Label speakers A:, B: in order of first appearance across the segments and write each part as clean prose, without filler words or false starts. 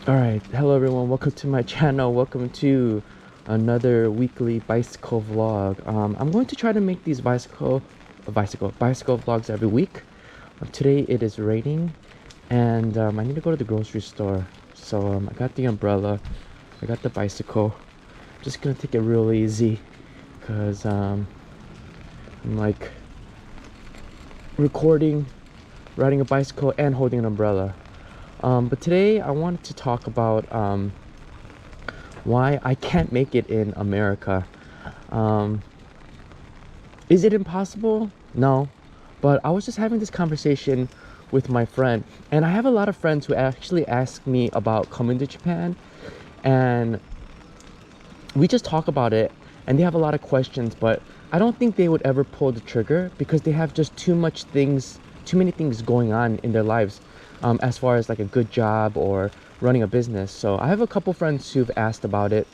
A: All right, hello everyone. Welcome to my channel. Welcome to another weekly bicycle vlog. I'm going to try to make these bicycle vlogs every week. Today it is raining, and I need to go to the grocery store. So I got the umbrella, I got the bicycle. I'm just gonna take it real easy, cause I'm like recording, riding a bicycle, and holding an umbrella. But today I wanted to talk about why I can't make it in America. Um, is it impossible? No. But I was just having this conversation with my friend, and I have a lot of friends who actually ask me about coming to Japan, and we just talk about it, and they have a lot of questions, but I don't think they would ever pull the trigger because they have just too many things going on in their lives, as far as like a good job or running a business. So I have a couple friends who've asked about it,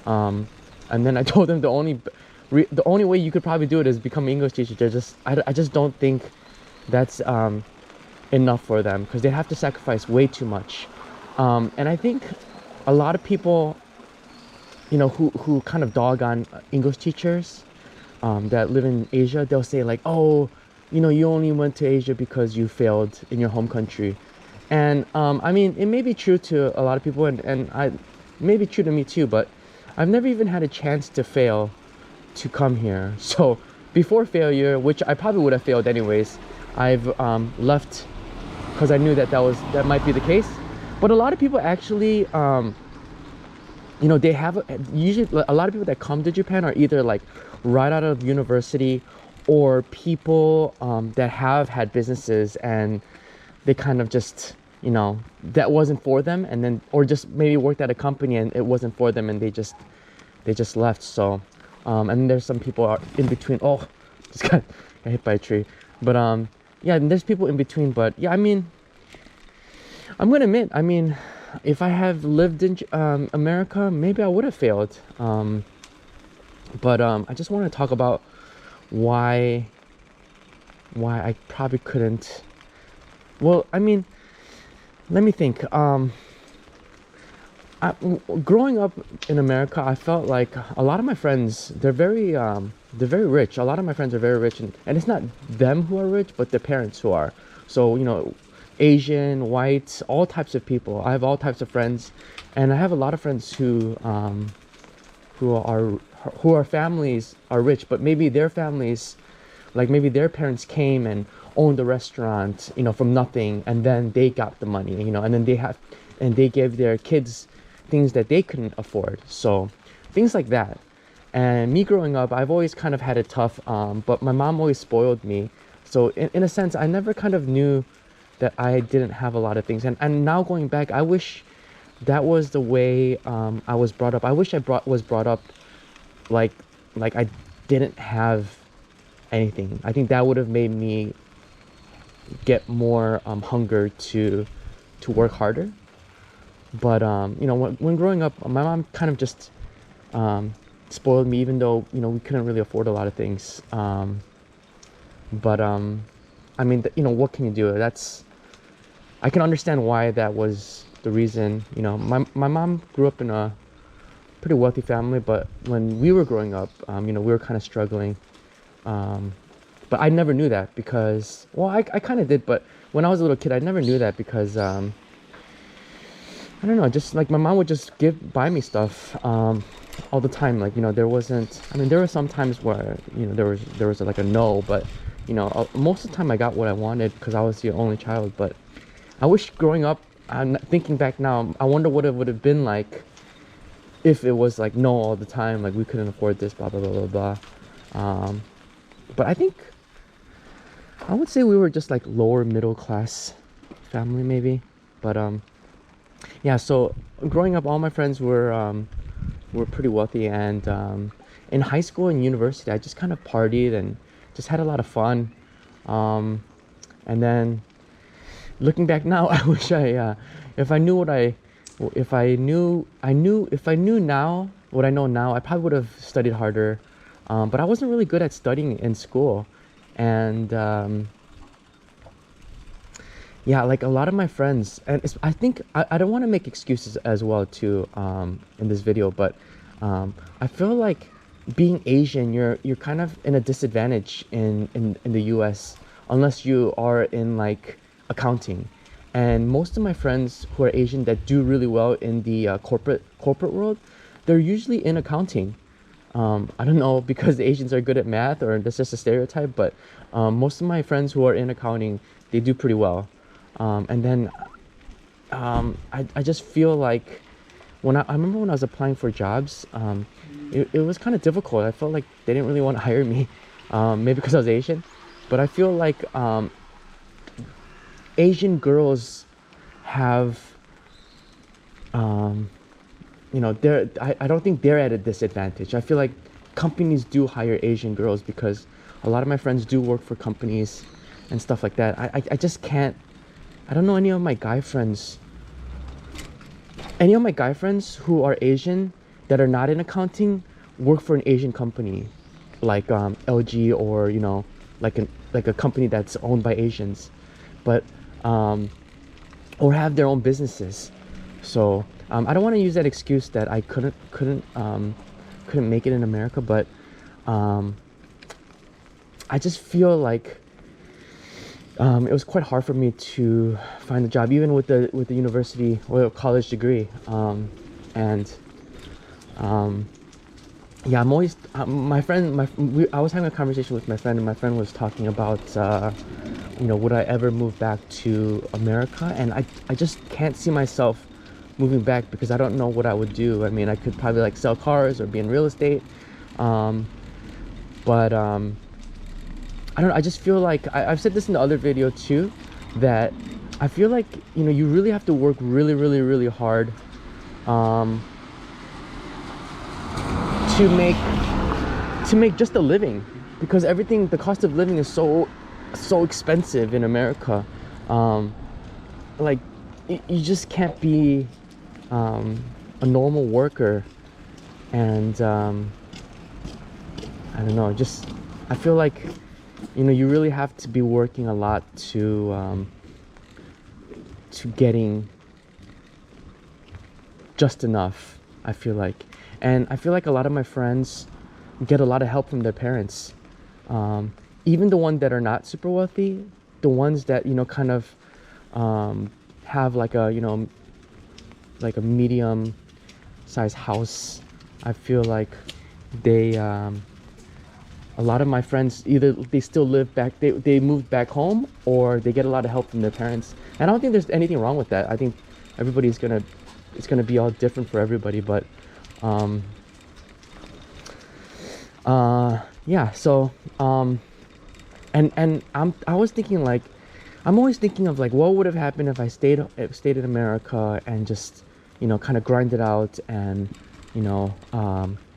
A: and then I told them the only way you could probably do it is become an English teacher. I just don't think that's enough for them because they have to sacrifice way too much. And I think a lot of people, who kind of dog on English teachers that live in Asia, they'll say like, oh, you only went to Asia because you failed in your home country. And I mean, it may be true to a lot of people, and it may be true to me too, but I've never even had a chance to fail to come here. So before failure, which I probably would have failed anyways, I've left because I knew that might be the case. But a lot of people actually, they have usually a lot of people that come to Japan are either like right out of university, or people that have had businesses and they kind of just, that wasn't for them, and then, or just maybe worked at a company and it wasn't for them, and they just left. So and then there's some people are in between. Oh, just got hit by a tree. But yeah, and there's people in between. But yeah, I mean, I'm gonna admit, I mean, if I have lived in America, maybe I would have failed. But I just want to talk about why I probably couldn't. Well, I mean, let me think. Growing up in America, I felt like a lot of my friends, they're very rich. A lot of my friends are very rich, and it's not them who are rich, but their parents who are. So, Asian, white, all types of people. I have all types of friends, and I have a lot of friends who are who are families are rich, but maybe their families, like maybe their parents came and owned a restaurant, from nothing, and then they got the money, and then they gave their kids things that they couldn't afford. So things like that. And me growing up, I've always kind of had it tough, but my mom always spoiled me. So in a sense, I never kind of knew that I didn't have a lot of things. And now going back, I wish that was the way I was brought up. I wish was brought up like I didn't have anything. I think that would have made me get more hunger to work harder. But when growing up, my mom kind of just spoiled me, even though we couldn't really afford a lot of things. But I mean, what can you do? I can understand why that was the reason. My mom grew up in a pretty wealthy family, but when we were growing up, we were kind of struggling. But I never knew that because, well, I kind of did, but when I was a little kid, I never knew that because, I don't know, just like my mom would just buy me stuff, all the time. Like, there wasn't, I mean, there were some times where, there was like a no, but, most of the time I got what I wanted because I was the only child. But I wish growing up, I'm thinking back now, I wonder what it would have been like if it was like no all the time, like we couldn't afford this, blah, blah, blah, blah, blah. But I would say we were just like lower middle class family maybe. But yeah, so growing up, all my friends were pretty wealthy, and in high school and university, I just kind of partied and just had a lot of fun. And then looking back now, I wish if I knew if I knew now what I know now, I probably would have studied harder. But I wasn't really good at studying in school, and Yeah, like a lot of my friends, and I think I don't want to make excuses as well too in this video, but I feel like being Asian, you're kind of in a disadvantage in the US unless you are in like accounting. And most of my friends who are Asian that do really well in the corporate world, they're usually in accounting. I don't know because the Asians are good at math or that's just a stereotype, but most of my friends who are in accounting, they do pretty well. And then I just feel like I remember when I was applying for jobs, it was kind of difficult. I felt like they didn't really want to hire me, maybe because I was Asian, but I feel like Asian girls have, um, I don't think they're at a disadvantage. I feel like companies do hire Asian girls because a lot of my friends do work for companies and stuff like that. I just can't, I don't know any of my guy friends who are Asian that are not in accounting work for an Asian company like LG or like a company that's owned by Asians, but um, or have their own businesses. So I don't want to use that excuse that I couldn't make it in America, but um, I just feel like it was quite hard for me to find a job, even with the university or college degree. And yeah, I'm always my friend. I was having a conversation with my friend, and my friend was talking about would I ever move back to America? And I just can't see myself moving back because I don't know what I would do. I mean, I could probably like sell cars or be in real estate, um, but I don't know. I just feel like I've said this in the other video too, that I feel like you really have to work really, really, really hard um, to make just a living, because everything, the cost of living is so expensive in America. Um, like you just can't be a normal worker, and I don't know. Just I feel like you really have to be working a lot to getting just enough, I feel like. And I feel like a lot of my friends get a lot of help from their parents. Even the ones that are not super wealthy, the ones that kind of have like a like a medium size house, I feel like they a lot of my friends either they still live back, they moved back home, or they get a lot of help from their parents. And I don't think there's anything wrong with that. I think it's gonna be all different for everybody, but um yeah. So and I was thinking like, I'm always thinking of like what would have happened if I stayed in America and just kind of grind it out and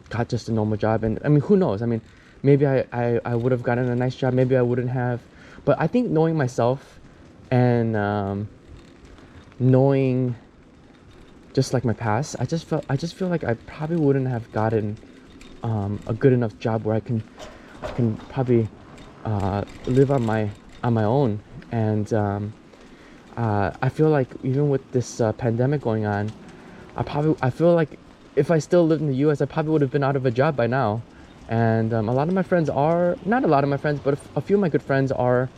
A: got just a normal job. And I mean, who knows? I mean, maybe I would have gotten a nice job, maybe I wouldn't have. But I think knowing myself and knowing just like my past, I just feel like I probably wouldn't have gotten a good enough job where I can probably live on my own. And I feel like even with this pandemic going on, I feel like if I still lived in the US, I probably would have been out of a job by now. And a lot of my friends are, not a lot of my friends, but a few of my good friends are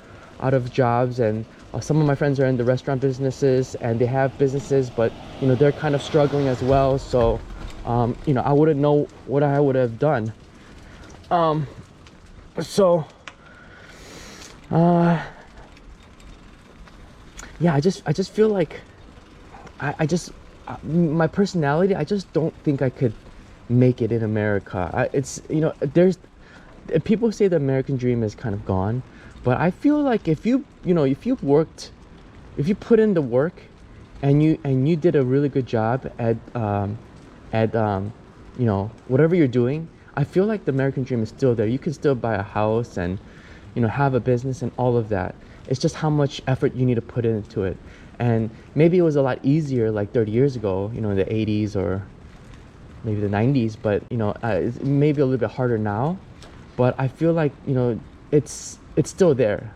A: out of jobs. And some of my friends are in the restaurant businesses and they have businesses, but they're kind of struggling as well. So I wouldn't know what I would have done. So yeah, I just feel like I just my personality, I just don't think I could make it in America. It's there's people say the American dream is kind of gone, but I feel like if if you put in the work and you did a really good job at whatever you're doing, I feel like the American dream is still there. You can still buy a house and have a business and all of that. It's just how much effort you need to put into it. And maybe it was a lot easier like 30 years ago, in the 80s or maybe the 90s, but it's maybe a little bit harder now. But I feel like it's still there.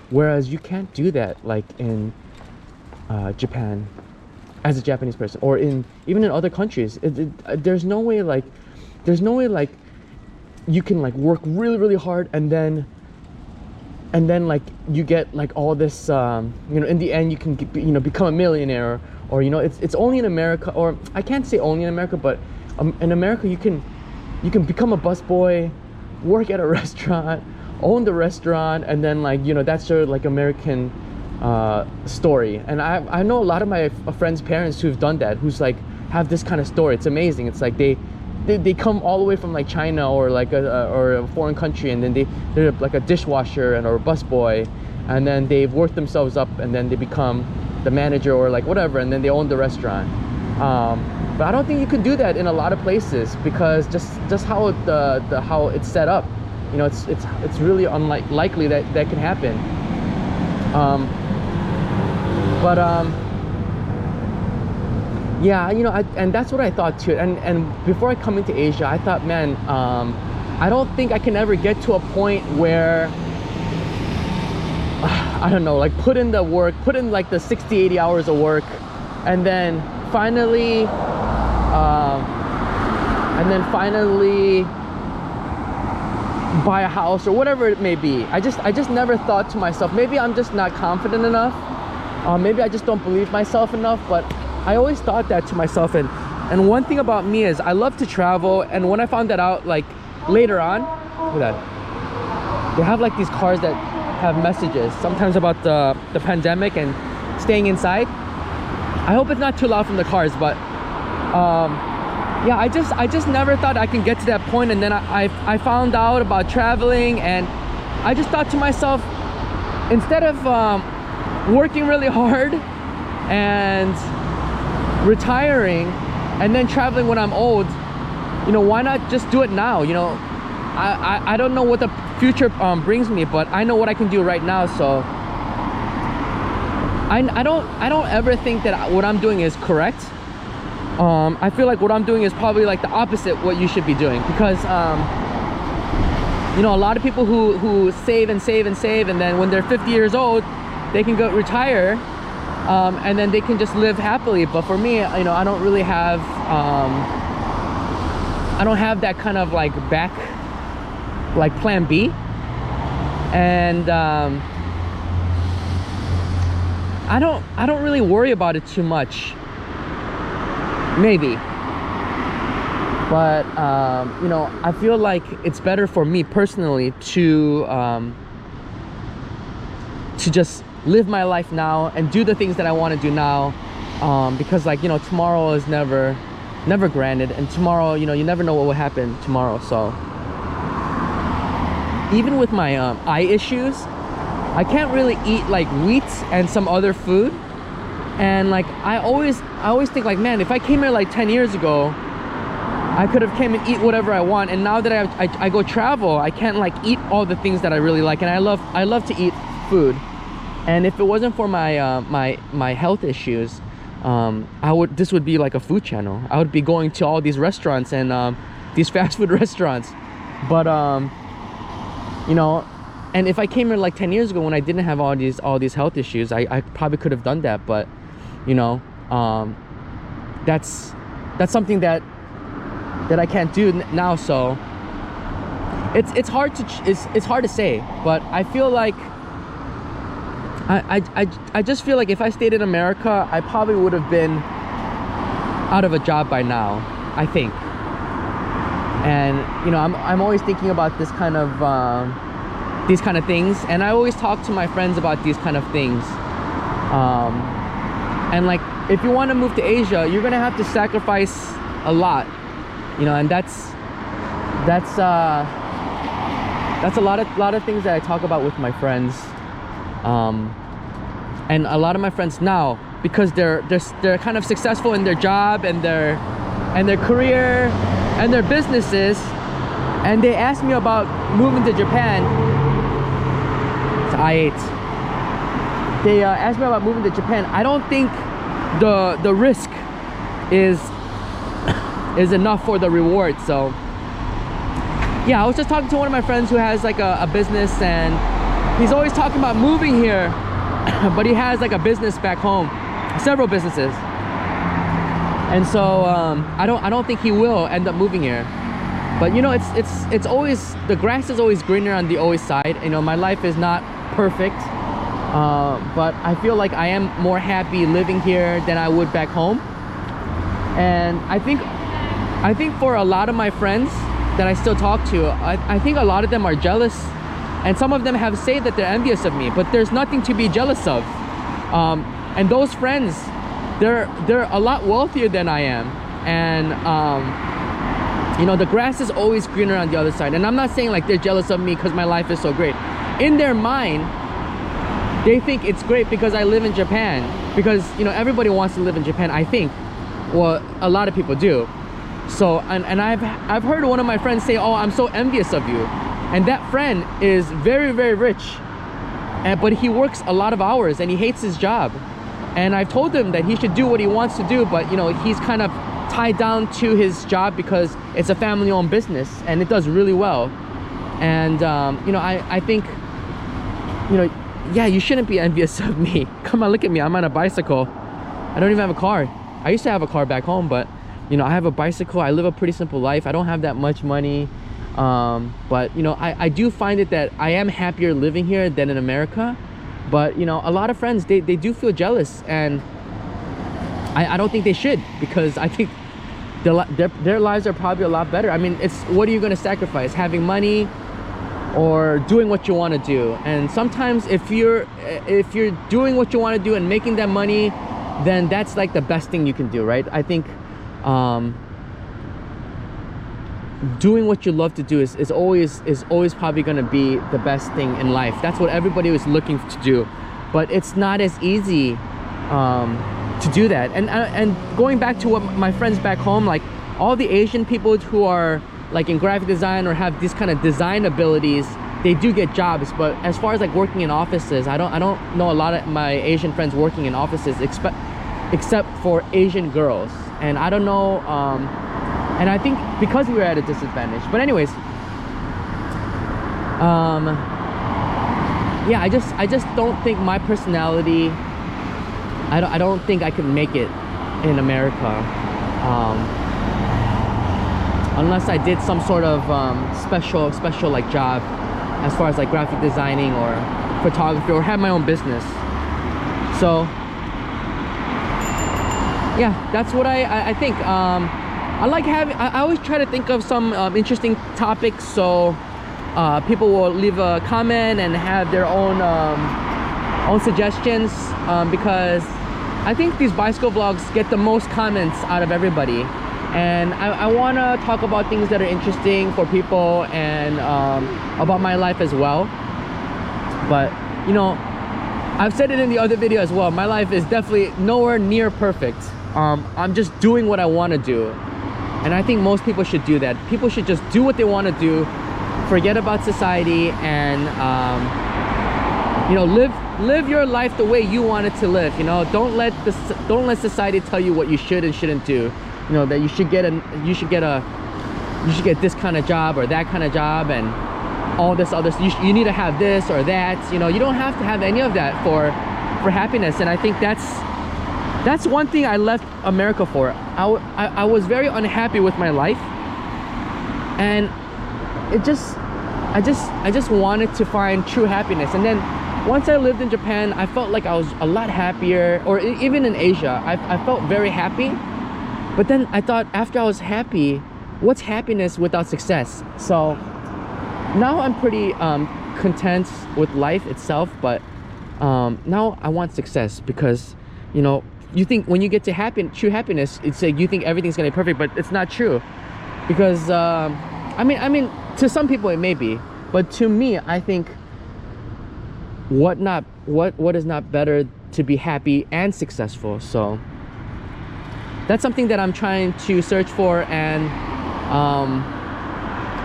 A: whereas you can't do that like in Japan as a Japanese person, or in even in other countries. There's no way like you can like work really really hard and then like you get like all this you know, in the end you can you know, become a millionaire, or you know, it's only in America, or I can't say only in America, but in America you can become a busboy, work at a restaurant, own the restaurant, and then like, you know, that's sort of like American story. And I know a lot of my friends' parents who've done that, who's like have this kind of story. It's amazing. It's like they come all the way from like China or like a foreign country, and then they're like a dishwasher or a busboy, and then they've worked themselves up, and then they become the manager or like whatever, and then they own the restaurant. But I don't think you can do that in a lot of places, because just how how it's set up, you know, it's really unlikely that can happen. Yeah, you know, and that's what I thought too. And before I come into Asia, I thought, man, I don't think I can ever get to a point where I don't know, like put in the work, put in like the 60-80 hours of work, and then finally buy a house or whatever it may be. I just never thought to myself, maybe I'm just not confident enough, maybe I just don't believe myself enough. But I always thought that to myself. And one thing about me is I love to travel, and when I found that out like later on, look at that, they have like these cars that have messages sometimes about the pandemic and staying inside. I hope it's not too loud from the cars, but yeah, I just never thought I can get to that point. And then I found out about traveling, and I just thought to myself, instead of working really hard and retiring and then traveling when I'm old, you know, why not just do it now? You know, I don't know what the future brings me, but I know what I can do right now. So I don't ever think that what I'm doing is correct. I feel like what I'm doing is probably like the opposite what you should be doing, because you know, a lot of people who save and save and save, and then when they're 50 years old they can go retire, and then they can just live happily. But for me, you know, I don't really have I don't have that kind of like plan B. And I don't really worry about it too much, maybe. But you know, I feel like it's better for me personally to just live my life now and do the things that I want to do now, because like, you know, tomorrow is never granted, and tomorrow, you know, you never know what will happen tomorrow. So even with my eye issues, I can't really eat like wheat and some other food. And like I always think like, man, if I came here like 10 years ago, I could have came and eat whatever I want. And now that I go travel, I can't like eat all the things that I really like. And I love to eat food. And if it wasn't for my my health issues, this would be like a food channel. I would be going to all these restaurants and these fast food restaurants. But you know, and if I came here like 10 years ago when I didn't have all these health issues, I probably could have done that. But you know, that's something that I can't do now. So it's hard to say, but I feel like I just feel like if I stayed in America, I probably would have been out of a job by now, I think. And you know, I'm always thinking about this kind of these kind of things, and I always talk to my friends about these kind of things. And like, if you want to move to Asia, you're gonna have to sacrifice a lot, you know, and that's a lot of things that I talk about with my friends. And a lot of my friends now, because they're kind of successful in their job and their career and their businesses, and they asked me about moving to Japan. It's I8. They asked me about moving to Japan. I don't think the risk is enough for the reward. So yeah, I was just talking to one of my friends who has like a business, and he's always talking about moving here, but he has like a business back home, several businesses. And so I don't think he will end up moving here. But you know, it's always, the grass is always greener on the always side. You know, my life is not perfect, but I feel like I am more happy living here than I would back home. And I think for a lot of my friends that I still talk to, I think a lot of them are jealous, and some of them have said that they're envious of me, but there's nothing to be jealous of. And those friends, they're a lot wealthier than I am, and you know, the grass is always greener on the other side. And I'm not saying like they're jealous of me because my life is so great. In their mind, they think it's great because I live in Japan, because you know, everybody wants to live in Japan, I think. Well, a lot of people do. So and I've heard one of my friends say, oh, I'm so envious of you. And that friend is very, very rich, but he works a lot of hours and he hates his job. And I've told him that he should do what he wants to do, but you know, he's kind of tied down to his job because it's a family-owned business and it does really well. And you know, I think, you know, yeah, you shouldn't be envious of me. Come on, look at me, I'm on a bicycle. I don't even have a car. I used to have a car back home, but you know, I have a bicycle. I live a pretty simple life. I don't have that much money, but you know, I do find it that I am happier living here than in America. But you know, a lot of friends, they do feel jealous, and I don't think they should, because I think their lives are probably a lot better. I mean, it's, what are you going to sacrifice? Having money or doing what you want to do? And sometimes if you're doing what you want to do and making that money, then that's like the best thing you can do, right? I think doing what you love to do is always probably going to be the best thing in life. That's what everybody was looking to do, but it's not as easy to do that. And going back to what my friends back home, like all the Asian people who are like in graphic design or have these kind of design abilities, they do get jobs. But as far as like working in offices, I don't know a lot of my Asian friends working in offices, except for Asian girls. And I don't know, and I think because we were at a disadvantage. But anyways, yeah, I just don't think my personality, I don't think I can make it in America, unless I did some sort of special like job as far as like graphic designing or photography, or have my own business. So yeah, that's what I think. I like having, I always try to think of some interesting topics, so people will leave a comment and have their own suggestions, because I think these bicycle vlogs get the most comments out of everybody. And I want to talk about things that are interesting for people, and about my life as well. But you know, I've said it in the other video as well, my life is definitely nowhere near perfect. I'm just doing what I want to do, and I think most people should do that. People should just do what they want to do, forget about society, and you know, live your life the way you want it to live. You know, don't let society tell you what you should and shouldn't do. You know, that you should get this kind of job or that kind of job, and all this other, you need to have this or that. You know, you don't have to have any of that for happiness. And I think that's one thing I left America for. I was very unhappy with my life, and I just wanted to find true happiness. And then once I lived in Japan, I felt like I was a lot happier, or even in Asia, I felt very happy. But then I thought, after I was happy, what's happiness without success? So now I'm pretty content with life itself, but now I want success, because you know, you think when you get to true happiness, it's like you think everything's gonna be perfect, but it's not true. Because I mean to some people it may be, but to me, I think what is not better to be happy and successful. So that's something that I'm trying to search for, and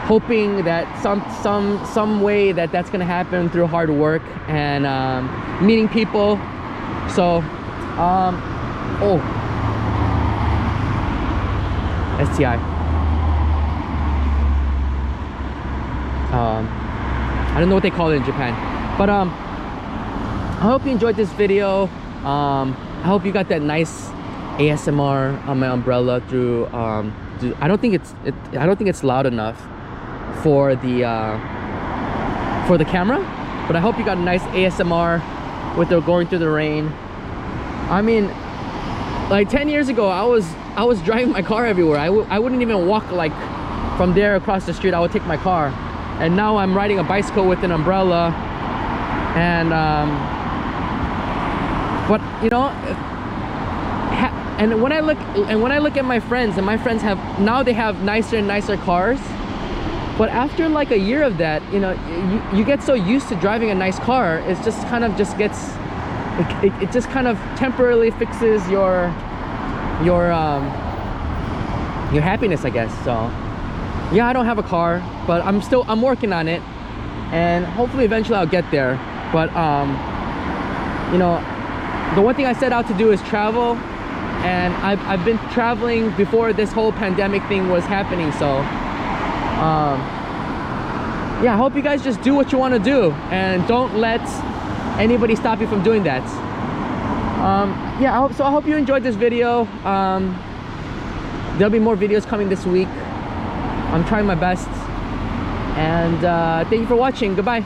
A: hoping that some way that's gonna happen through hard work and meeting people. So oh, STI. I don't know what they call it in Japan. But I hope you enjoyed this video. I hope you got that nice ASMR on my umbrella through I don't think it's loud enough for the camera, but I hope you got a nice ASMR with the going through the rain. I mean, like 10 years ago, I was driving my car everywhere. I wouldn't even walk like from there across the street. I would take my car, and now I'm riding a bicycle with an umbrella. And but you know, and when I look at my friends, and my friends have nicer and nicer cars. But after like a year of that, you know, you get so used to driving a nice car, it's just kind of just gets, it just kind of temporarily fixes your happiness, I guess. So yeah, I don't have a car, but I'm working on it, and hopefully eventually I'll get there. But you know, the one thing I set out to do is travel, and I've been traveling before this whole pandemic thing was happening. So yeah, I hope you guys just do what you want to do, and don't let anybody stop you from doing that. Yeah, I hope you enjoyed this video. There'll be more videos coming this week. I'm trying my best, and thank you for watching. Goodbye.